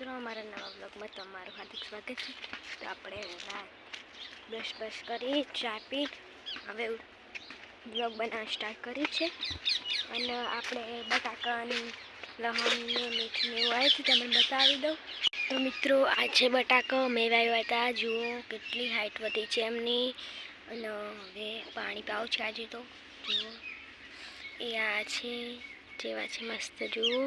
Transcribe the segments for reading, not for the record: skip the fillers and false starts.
મિત્રો, અમારા નવા બ્લોગમાં તમારું હાર્દિક સ્વાગત છે। તો આપણે બ્રશ કરી ચા પી હવે બ્લોગ બનાવવાનું સ્ટાર્ટ કર્યું છે। અને આપણે બટાકાની લહણને મીઠું એવું આવ્યું છે, તમને બતાવી દઉં। તો મિત્રો, આ છે બટાકા મેવાયા હતા, જુઓ કેટલી હાઈટ વધી છે એમની। અને હવે પાણી પાવ છે આજે તો જુઓ એ આ છે જેવા છે મસ્ત જુઓ।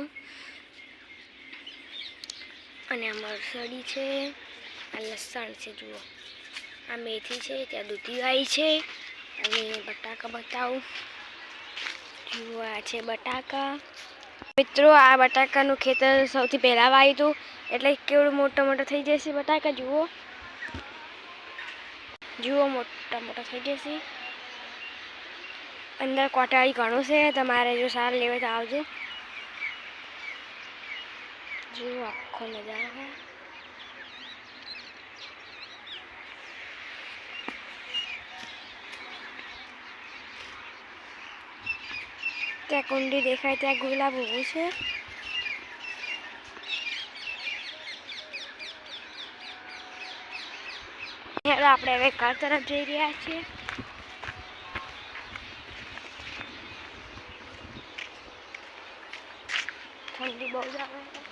અને આ મરસડી છે, આ લસણ છે જુઓ, આ મેથી છે, ત્યાં દૂધી આવી છે। અને બટાકા બતાવું જુઓ, આ છે બટાકા। મિત્રો, આ બટાકાનું ખેતર સૌથી પહેલાં વાવ્યું હતું, એટલે કેવડું મોટા થઈ જશે બટાકા જુઓ મોટા થઈ જશે। અંદર કોટાળી ઘણું છે, તમારે જો સારું લેવા તો આવજો। જુઓ આખો નજારો है। ત્યાં કુંડી દેખાય, ત્યાં ગુલાબ ઊભું છે। આપણે હવે ઘર તરફ જઈ રહ્યા છીએ। ઠંડી બહુ જ આવે છે।